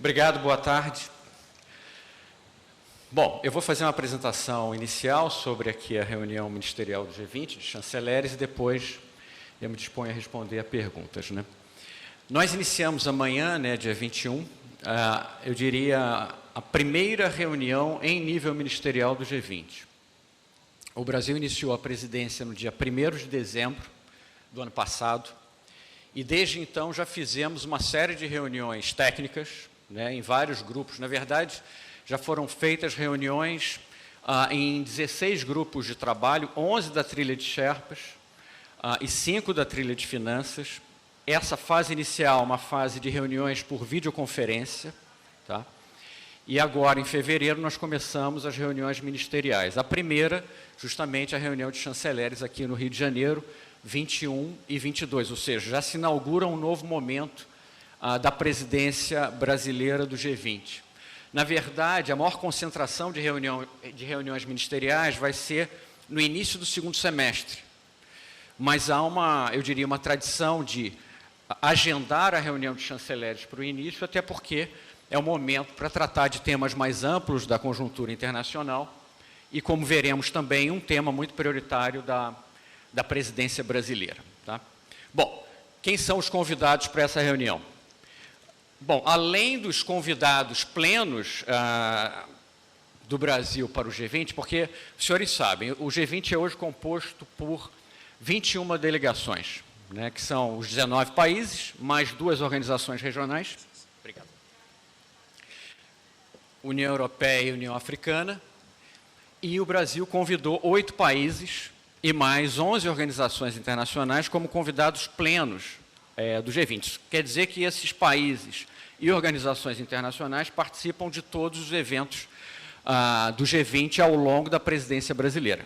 Obrigado, boa tarde. Bom, eu vou fazer uma apresentação inicial sobre aqui a reunião ministerial do G20, de chanceleres, e depois eu me disponho a responder a perguntas, né? Nós iniciamos amanhã, né, dia 21, eu diria, a primeira reunião em nível ministerial do G20. O Brasil iniciou a presidência no dia 1º de dezembro do ano passado, e desde então já fizemos uma série de reuniões técnicas, né, em vários grupos. Na verdade, já foram feitas reuniões em 16 grupos de trabalho, 11 da trilha de Sherpas e 5 da trilha de finanças. Essa fase inicial, uma fase de reuniões por videoconferência, tá? E agora, em fevereiro, nós começamos as reuniões ministeriais. A primeira, justamente, a reunião de chanceleres aqui no Rio de Janeiro, 21 e 22, ou seja, já se inaugura um novo momento da presidência brasileira do G20. Na verdade, a maior concentração de reuniões ministeriais vai ser no início do segundo semestre. Mas há eu diria, uma tradição de agendar a reunião de chanceleres para o início, até porque é o momento para tratar de temas mais amplos da conjuntura internacional e, como veremos também, um tema muito prioritário da presidência brasileira. Tá? Bom, quem são os convidados para essa reunião? Bom, além dos convidados plenos do Brasil para o G20, porque, os senhores sabem, o G20 é hoje composto por 21 delegações, né, que são os 19 países, mais 2 organizações regionais, obrigado, União Europeia e União Africana, e o Brasil convidou 8 países e mais 11 organizações internacionais como convidados plenos do G20. Isso quer dizer que esses países e organizações internacionais participam de todos os eventos do G20 ao longo da presidência brasileira.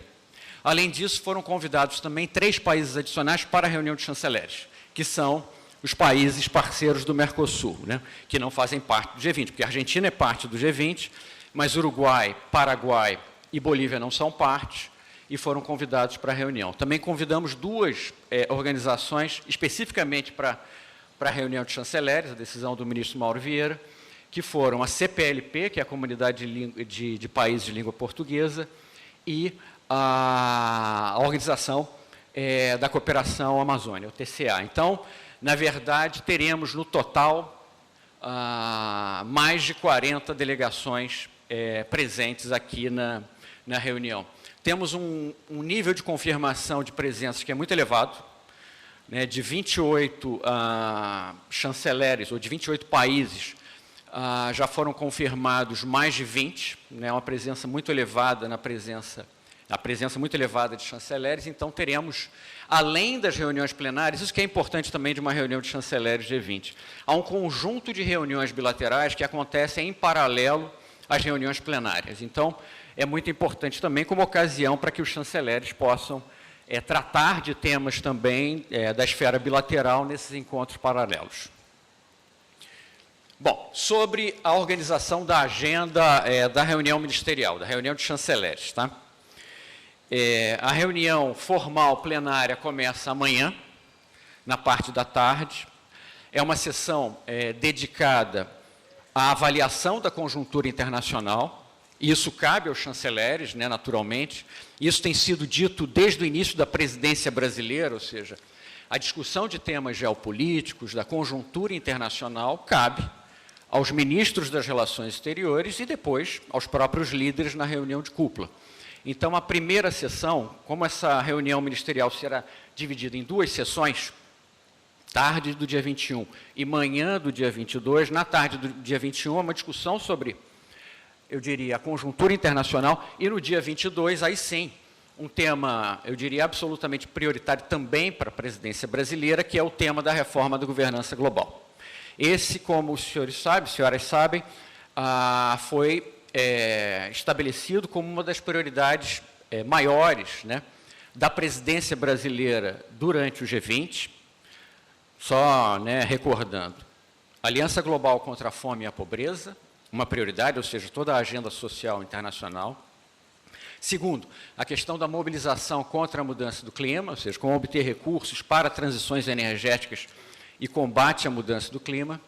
Além disso, foram convidados também 3 países adicionais para a reunião de chanceleres, que são os países parceiros do Mercosul, né, que não fazem parte do G20, porque a Argentina é parte do G20, mas Uruguai, Paraguai e Bolívia não são parte, e foram convidados para a reunião. Também convidamos 2 organizações, especificamente para a reunião de chanceleres, a decisão do ministro Mauro Vieira, que foram a CPLP, que é a Comunidade de Países de Língua Portuguesa, e a Organização da Cooperação Amazônia, o TCA. Então, na verdade, teremos no total mais de 40 delegações presentes aqui na reunião. Temos um nível de confirmação de presença que é muito elevado, né, de 28 chanceleres, ou de 28 países, já foram confirmados mais de 20, né, uma presença muito elevada a presença muito elevada de chanceleres. Então, teremos, além das reuniões plenárias, isso que é importante também de uma reunião de chanceleres G20, há um conjunto de reuniões bilaterais que acontecem em paralelo às reuniões plenárias. Então, é muito importante também como ocasião para que os chanceleres possam tratar de temas também da esfera bilateral nesses encontros paralelos. Bom, sobre a organização da agenda da reunião ministerial, da reunião de chanceleres, tá? A reunião formal plenária começa amanhã, na parte da tarde. É uma sessão dedicada à avaliação da conjuntura internacional. Isso cabe aos chanceleres, né, naturalmente. Isso tem sido dito desde o início da presidência brasileira, ou seja, a discussão de temas geopolíticos, da conjuntura internacional, cabe aos ministros das relações exteriores e depois aos próprios líderes na reunião de cúpula. Então, a primeira sessão, como essa reunião ministerial será dividida em 2 sessões, tarde do dia 21 e manhã do dia 22, na tarde do dia 21, uma discussão sobre, eu diria, a conjuntura internacional, e no dia 22, aí sim, um tema, eu diria, absolutamente prioritário também para a presidência brasileira, que é o tema da reforma da governança global. Esse, como os senhores sabem, senhoras sabem, foi estabelecido como uma das prioridades maiores, né, da presidência brasileira durante o G20, só, né, recordando, Aliança Global contra a Fome e a Pobreza, uma prioridade, ou seja, toda a agenda social internacional. Segundo, a questão da mobilização contra a mudança do clima, ou seja, como obter recursos para transições energéticas e combate à mudança do clima.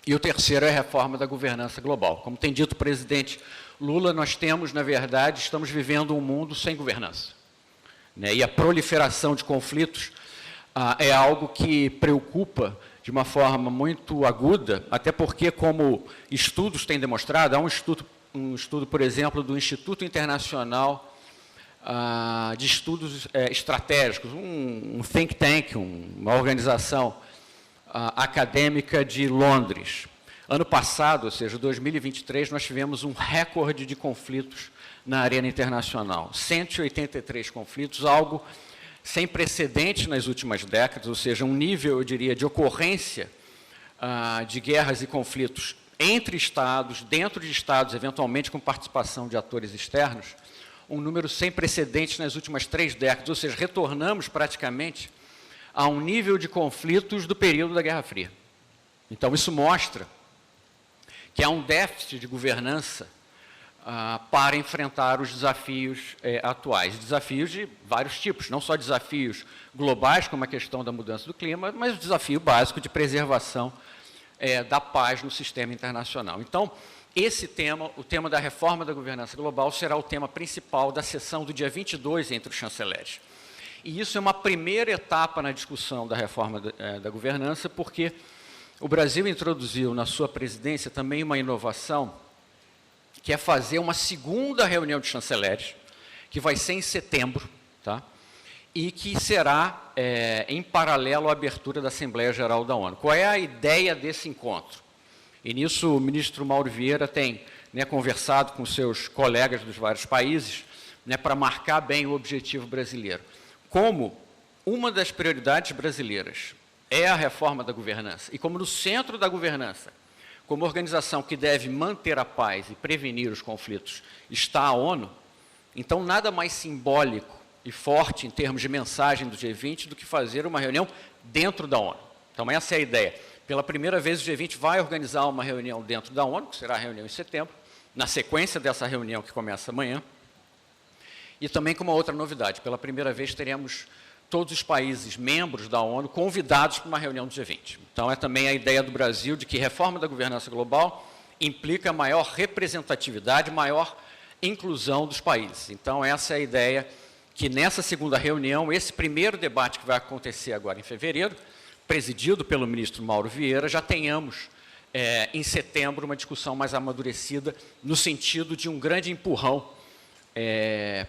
E o terceiro é a reforma da governança global. Como tem dito o presidente Lula, nós temos, na verdade, estamos vivendo um mundo sem governança, né? E a proliferação de conflitos é algo que preocupa de uma forma muito aguda, até porque, como estudos têm demonstrado, há um estudo, por exemplo, do Instituto Internacional de Estudos Estratégicos, um think tank, uma organização acadêmica de Londres. Ano passado, ou seja, 2023, nós tivemos um recorde de conflitos na arena internacional. 183 conflitos, algo sem precedentes nas últimas décadas, ou seja, um nível, eu diria, de ocorrência de guerras e conflitos entre Estados, dentro de Estados, eventualmente com participação de atores externos, um número sem precedentes nas últimas 3 décadas, ou seja, retornamos praticamente a um nível de conflitos do período da Guerra Fria. Então, isso mostra que há um déficit de governança para enfrentar os desafios atuais. Desafios de vários tipos, não só desafios globais, como a questão da mudança do clima, mas o desafio básico de preservação da paz no sistema internacional. Então, esse tema, o tema da reforma da governança global, será o tema principal da sessão do dia 22 entre os chanceleres. E isso é uma primeira etapa na discussão da reforma da governança, porque o Brasil introduziu na sua presidência também uma inovação, que é fazer uma segunda reunião de chanceleres, que vai ser em setembro, tá? E que será em paralelo à abertura da Assembleia Geral da ONU. Qual é a ideia desse encontro? E nisso o ministro Mauro Vieira tem conversado com seus colegas dos vários países para marcar bem o objetivo brasileiro. Como uma das prioridades brasileiras é a reforma da governança, e como no centro da governança, como organização que deve manter a paz e prevenir os conflitos, está a ONU, então nada mais simbólico e forte em termos de mensagem do G20 do que fazer uma reunião dentro da ONU. Então essa é a ideia. Pela primeira vez o G20 vai organizar uma reunião dentro da ONU, que será a reunião em setembro, na sequência dessa reunião que começa amanhã. E também com uma outra novidade, pela primeira vez teremos todos os países membros da ONU convidados para uma reunião do G20. Então, é também a ideia do Brasil de que reforma da governança global implica maior representatividade, maior inclusão dos países. Então, essa é a ideia que nessa segunda reunião, esse primeiro debate que vai acontecer agora em fevereiro, presidido pelo ministro Mauro Vieira, já tenhamos em setembro uma discussão mais amadurecida no sentido de um grande empurrão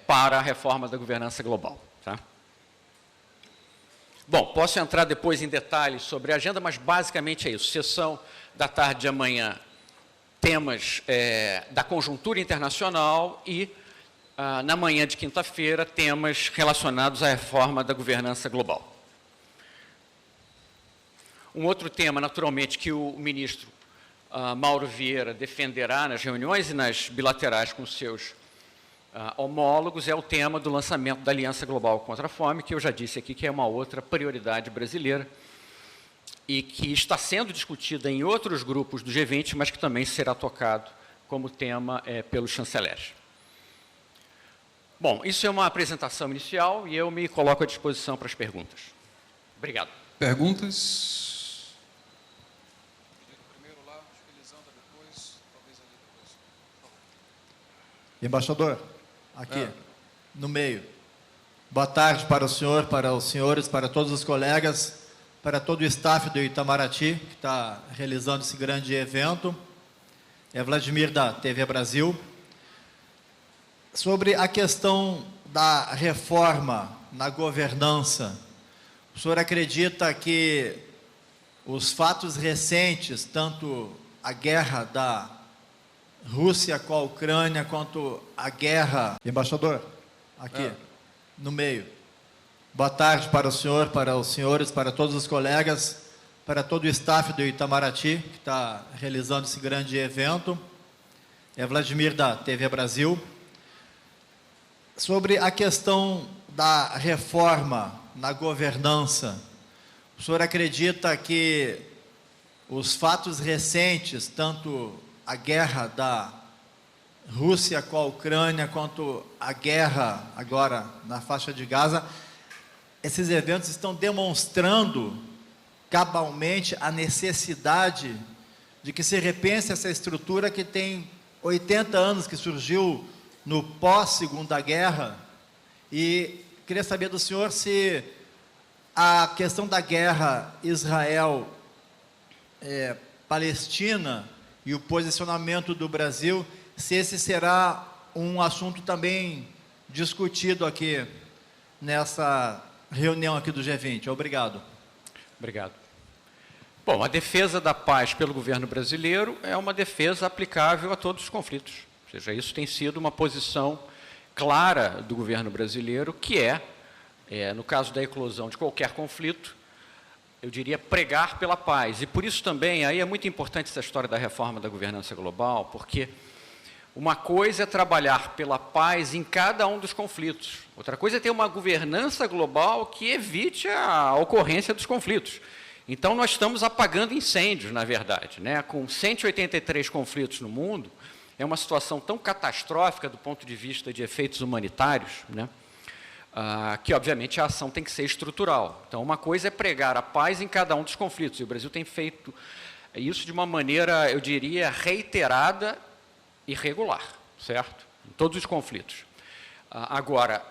para a reforma da governança global. Tá? Bom, posso entrar depois em detalhes sobre a agenda, mas basicamente é isso. Sessão da tarde de amanhã, temas da conjuntura internacional e, na manhã de quinta-feira, temas relacionados à reforma da governança global. Um outro tema, naturalmente, que o ministro Mauro Vieira defenderá nas reuniões e nas bilaterais com seus homólogos é o tema do lançamento da Aliança Global contra a Fome, que eu já disse aqui que é uma outra prioridade brasileira e que está sendo discutida em outros grupos do G20, mas que também será tocado como tema pelos chanceleres. Bom, isso é uma apresentação inicial e eu me coloco à disposição para as perguntas. Obrigado. Perguntas? Embaixador, aqui, no meio. Boa tarde para o senhor, para os senhores, para todos os colegas, para todo o staff do Itamaraty, que está realizando esse grande evento. É Vladimir, da TV Brasil. Sobre a questão da reforma na governança, o senhor acredita que os fatos recentes, tanto a guerra da Rússia com a Ucrânia, quanto a guerra... Embaixador, aqui, no meio. Boa tarde para o senhor, para os senhores, para todos os colegas, para todo o staff do Itamaraty, que está realizando esse grande evento. É Vladimir, da TV Brasil. Sobre a questão da reforma na governança, o senhor acredita que os fatos recentes, tanto a guerra da Rússia com a Ucrânia, quanto a guerra agora na faixa de Gaza, esses eventos estão demonstrando cabalmente a necessidade de que se repense essa estrutura que tem 80 anos, que surgiu no pós-Segunda Guerra, e queria saber do senhor se a questão da guerra Israel-Palestina e o posicionamento do Brasil, se esse será um assunto também discutido aqui nessa reunião aqui do G20. Obrigado. Obrigado. Bom, a defesa da paz pelo governo brasileiro é uma defesa aplicável a todos os conflitos. Ou seja, isso tem sido uma posição clara do governo brasileiro, que no caso da eclosão de qualquer conflito, eu diria pregar pela paz. E por isso também, aí é muito importante essa história da reforma da governança global, porque uma coisa é trabalhar pela paz em cada um dos conflitos. Outra coisa é ter uma governança global que evite a ocorrência dos conflitos. Então, nós estamos apagando incêndios, na verdade, né? Com 183 conflitos no mundo, é uma situação tão catastrófica do ponto de vista de efeitos humanitários, né? Que, obviamente, a ação tem que ser estrutural. Então, uma coisa é pregar a paz em cada um dos conflitos, e o Brasil tem feito isso de uma maneira, eu diria, reiterada e regular, certo? Em todos os conflitos. Agora,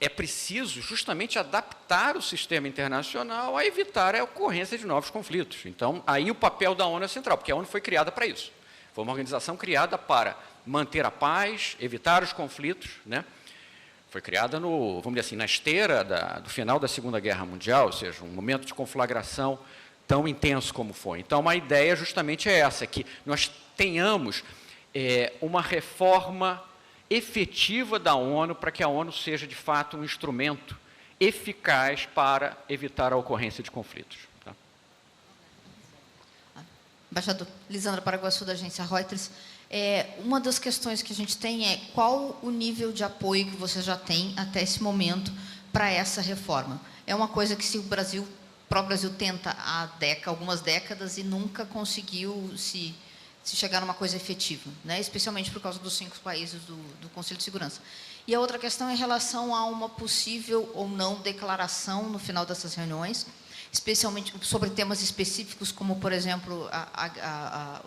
é preciso justamente adaptar o sistema internacional a evitar a ocorrência de novos conflitos. Então, aí o papel da ONU é central, porque a ONU foi criada para isso. Foi uma organização criada para manter a paz, evitar os conflitos, né? Foi criada, vamos dizer assim, na esteira do final da Segunda Guerra Mundial, ou seja, um momento de conflagração tão intenso como foi. Então, a ideia justamente é essa, que nós tenhamos uma reforma efetiva da ONU, para que a ONU seja, de fato, um instrumento eficaz para evitar a ocorrência de conflitos. Tá? Embaixador Lisandra Paraguaçu, da agência Reuters. Uma das questões que a gente tem é qual o nível de apoio que você já tem até esse momento para essa reforma. É uma coisa que o próprio Brasil tenta há algumas décadas e nunca conseguiu se chegar numa coisa efetiva, né? Especialmente por causa dos 5 países do Conselho de Segurança. E a outra questão é em relação a uma possível ou não declaração no final dessas reuniões, especialmente sobre temas específicos, como, por exemplo,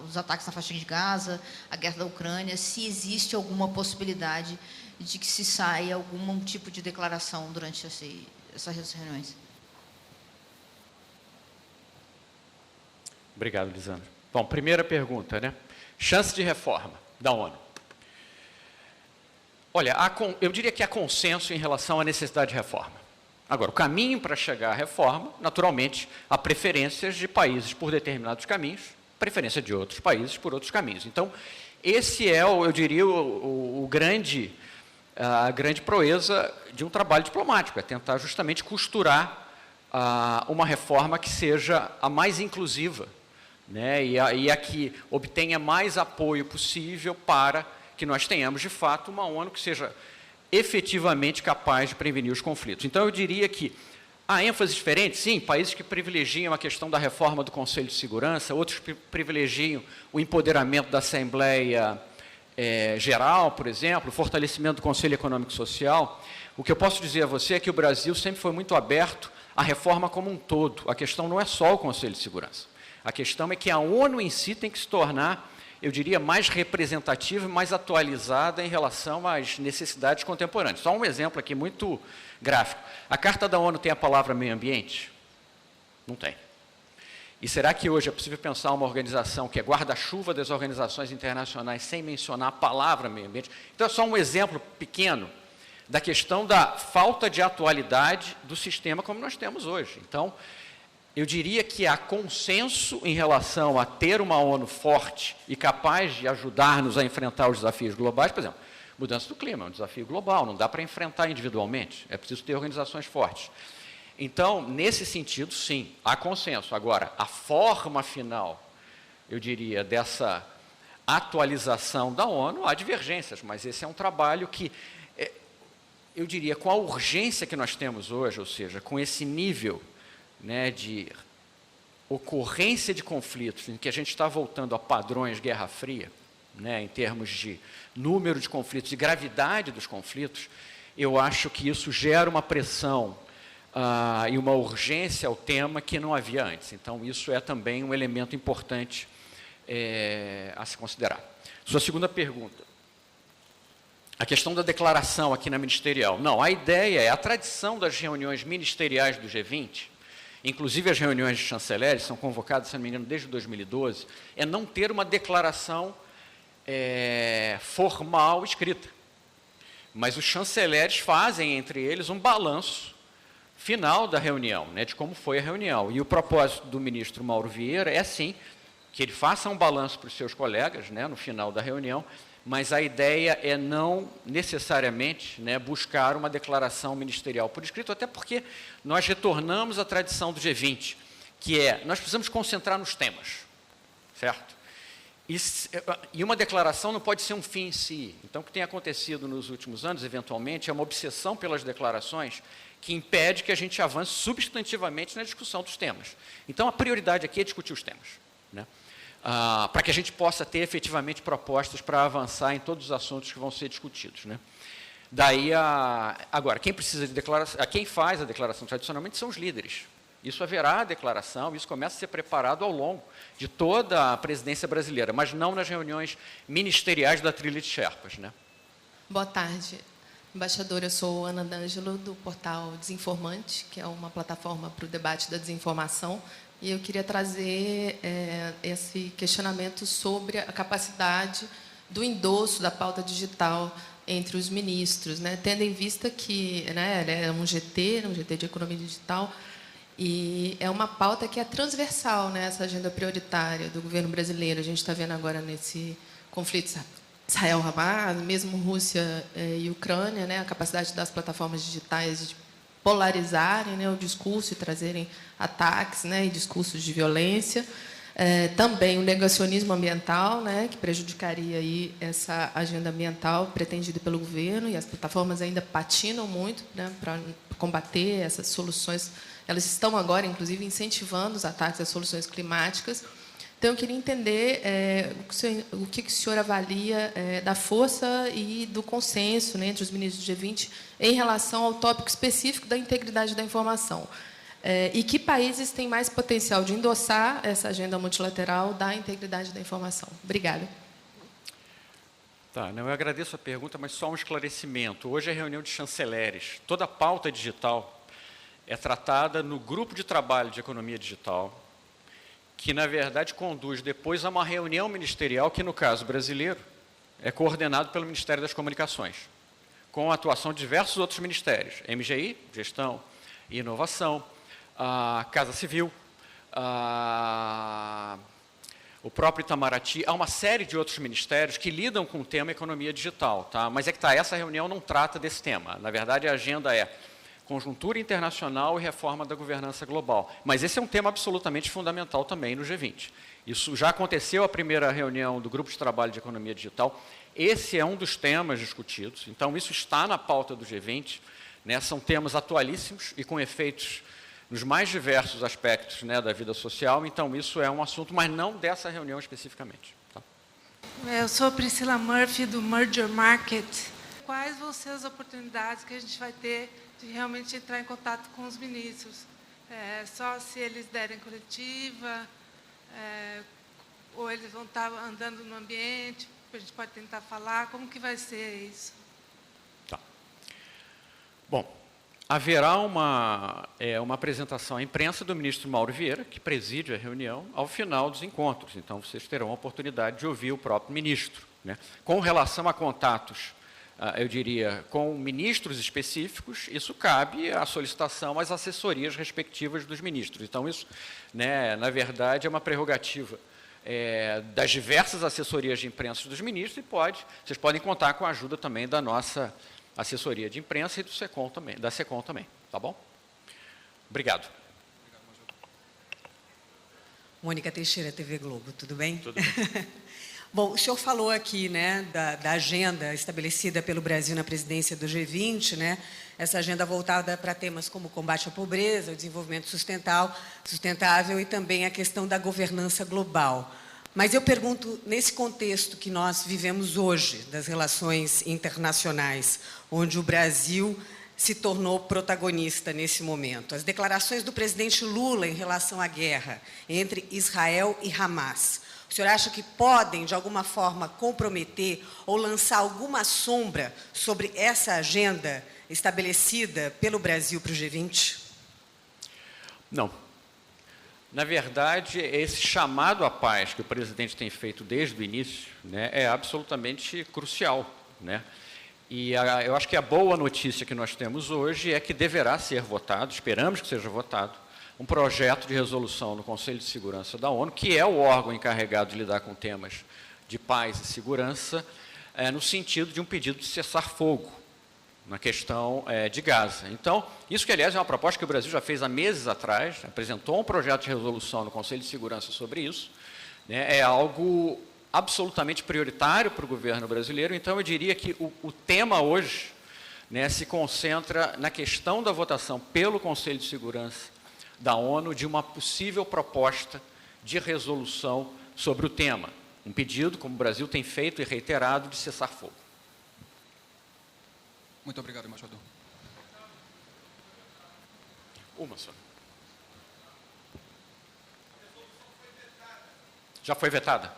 os ataques na faixa de Gaza, a guerra da Ucrânia, se existe alguma possibilidade de que se saia algum tipo de declaração durante essas reuniões. Obrigado, Lisandra. Bom, primeira pergunta, né? Chance de reforma da ONU. Olha, eu diria que há consenso em relação à necessidade de reforma. Agora, o caminho para chegar à reforma, naturalmente, há preferências de países por determinados caminhos, preferência de outros países por outros caminhos. Então, esse é, eu diria, a grande proeza de um trabalho diplomático, é tentar justamente costurar uma reforma que seja a mais inclusiva, né, e a que obtenha mais apoio possível para que nós tenhamos, de fato, uma ONU que seja efetivamente capaz de prevenir os conflitos. Então, eu diria que há ênfases diferentes, sim, países que privilegiam a questão da reforma do Conselho de Segurança, outros que privilegiam o empoderamento da Assembleia Geral, por exemplo, o fortalecimento do Conselho Econômico e Social. O que eu posso dizer a você é que o Brasil sempre foi muito aberto à reforma como um todo. A questão não é só o Conselho de Segurança. A questão é que a ONU em si tem que se tornar, eu diria, mais representativa e mais atualizada em relação às necessidades contemporâneas. Só um exemplo aqui muito gráfico. A Carta da ONU tem a palavra meio ambiente? Não tem. E será que hoje é possível pensar uma organização que é guarda-chuva das organizações internacionais sem mencionar a palavra meio ambiente? Então, é só um exemplo pequeno da questão da falta de atualidade do sistema como nós temos hoje. Então, eu diria que há consenso em relação a ter uma ONU forte e capaz de ajudar-nos a enfrentar os desafios globais. Por exemplo, mudança do clima é um desafio global, não dá para enfrentar individualmente, é preciso ter organizações fortes. Então, nesse sentido, sim, há consenso. Agora, a forma final, eu diria, dessa atualização da ONU, há divergências, mas esse é um trabalho que, eu diria, com a urgência que nós temos hoje, ou seja, com esse nível, né, de ocorrência de conflitos, em que a gente está voltando a padrões Guerra Fria, né, em termos de número de conflitos e gravidade dos conflitos, eu acho que isso gera uma pressão e uma urgência ao tema que não havia antes. Então, isso é também um elemento importante a se considerar. Sua segunda pergunta. A questão da declaração aqui na ministerial. Não, a ideia é a tradição das reuniões ministeriais do G20, inclusive as reuniões de chanceleres, são convocadas, se não me engano, desde 2012, é não ter uma declaração formal escrita. Mas os chanceleres fazem, entre eles, um balanço final da reunião, né, de como foi a reunião. E o propósito do ministro Mauro Vieira é, sim, que ele faça um balanço para os seus colegas, né, no final da reunião, mas a ideia é não necessariamente, né, buscar uma declaração ministerial por escrito, até porque nós retornamos à tradição do G20, que é, nós precisamos concentrar nos temas, certo? E uma declaração não pode ser um fim em si. Então, o que tem acontecido nos últimos anos, eventualmente, é uma obsessão pelas declarações que impede que a gente avance substantivamente na discussão dos temas. Então, a prioridade aqui é discutir os temas, né? Para que a gente possa ter efetivamente propostas para avançar em todos os assuntos que vão ser discutidos, né? Daí, agora, quem precisa de declaração, quem faz a declaração tradicionalmente são os líderes. Isso haverá declaração, isso começa a ser preparado ao longo de toda a presidência brasileira, mas não nas reuniões ministeriais da trilha de Sherpas, né? Boa tarde, embaixadora. Eu sou Ana D'Angelo, do portal Desinformante, que é uma plataforma para o debate da desinformação. E eu queria trazer esse questionamento sobre a capacidade do endosso da pauta digital entre os ministros, né? Tendo em vista que, né, é um GT de economia digital, e é uma pauta que é transversal, né, essa agenda prioritária do governo brasileiro. A gente está vendo agora nesse conflito Israel-Hamas, mesmo Rússia e Ucrânia, né, a capacidade das plataformas digitais de polarizarem, né, o discurso e trazerem ataques, né, e discursos de violência. Também o negacionismo ambiental, né, que prejudicaria aí essa agenda ambiental pretendida pelo governo, e as plataformas ainda patinam muito, né, para combater essas soluções. Elas estão agora, inclusive, incentivando os ataques às soluções climáticas. Então, eu queria entender o que o senhor avalia da força e do consenso, né, entre os ministros do G20 em relação ao tópico específico da integridade da informação. E que países têm mais potencial de endossar essa agenda multilateral da integridade da informação? Obrigada. Tá, eu agradeço a pergunta, mas só um esclarecimento. Hoje é reunião de chanceleres. Toda a pauta digital é tratada no grupo de trabalho de economia digital, que, na verdade, conduz depois a uma reunião ministerial, que, no caso brasileiro, é coordenado pelo Ministério das Comunicações, com a atuação de diversos outros ministérios, MGI, Gestão e Inovação, a Casa Civil, o próprio Itamaraty, há uma série de outros ministérios que lidam com o tema economia digital, tá? Mas essa reunião não trata desse tema. Na verdade, a agenda é conjuntura internacional e reforma da governança global. Mas esse é um tema absolutamente fundamental também no G20. Isso já aconteceu a primeira reunião do Grupo de Trabalho de Economia Digital. Esse é um dos temas discutidos. Então, isso está na pauta do G20. Né? São temas atualíssimos e com efeitos nos mais diversos aspectos, né, da vida social. Então, isso é um assunto, mas não dessa reunião especificamente. Tá? Eu sou a Priscila Murphy, do Merger Market. Quais vão ser as oportunidades que a gente vai ter de realmente entrar em contato com os ministros? Só se eles derem coletiva, ou eles vão estar andando no ambiente, a gente pode tentar falar, como que vai ser isso? Tá. Bom, haverá uma apresentação à imprensa do ministro Mauro Vieira, que preside a reunião, ao final dos encontros. Então, vocês terão a oportunidade de ouvir o próprio ministro, né? Com relação a contatos, eu diria, com ministros específicos, isso cabe à solicitação às assessorias respectivas dos ministros. Então, isso, né, na verdade, é uma prerrogativa das diversas assessorias de imprensa dos ministros, e vocês podem contar com a ajuda também da nossa assessoria de imprensa e do SECOM também, da SECOM também. Tá bom? Obrigado. Mônica Teixeira, TV Globo, tudo bem? Tudo bem. Bom, o senhor falou aqui, né, da agenda estabelecida pelo Brasil na presidência do G20, né, essa agenda voltada para temas como o combate à pobreza, o desenvolvimento sustentável e também a questão da governança global. Mas eu pergunto, nesse contexto que nós vivemos hoje, das relações internacionais, onde o Brasil se tornou protagonista nesse momento. As declarações do presidente Lula em relação à guerra entre Israel e Hamas, o senhor acha que podem, de alguma forma, comprometer ou lançar alguma sombra sobre essa agenda estabelecida pelo Brasil para o G20? Não. Na verdade, esse chamado à paz que o presidente tem feito desde o início, né, é absolutamente crucial, né? E eu acho que a boa notícia que nós temos hoje é que deverá ser votado, esperamos que seja votado, um projeto de resolução no Conselho de Segurança da ONU, que é o órgão encarregado de lidar com temas de paz e segurança, no sentido de um pedido de cessar-fogo na questão de Gaza. Então, isso que, aliás, é uma proposta que o Brasil já fez há meses atrás, apresentou um projeto de resolução no Conselho de Segurança sobre isso, né, é algo absolutamente prioritário para o governo brasileiro. Então, eu diria que o tema hoje, né, se concentra na questão da votação pelo Conselho de Segurança da ONU de uma possível proposta de resolução sobre o tema. Um pedido, como o Brasil tem feito e reiterado, de cessar-fogo. Muito obrigado, embaixador. Uma só. Já foi vetada?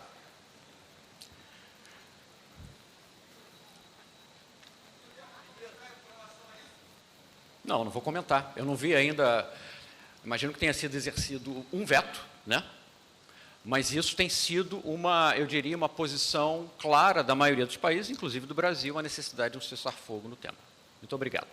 Não, não vou comentar. Eu não vi ainda. Imagino que tenha sido exercido um veto, né? Mas isso tem sido eu diria, uma posição clara da maioria dos países, inclusive do Brasil, a necessidade de um cessar-fogo no tema. Muito obrigado.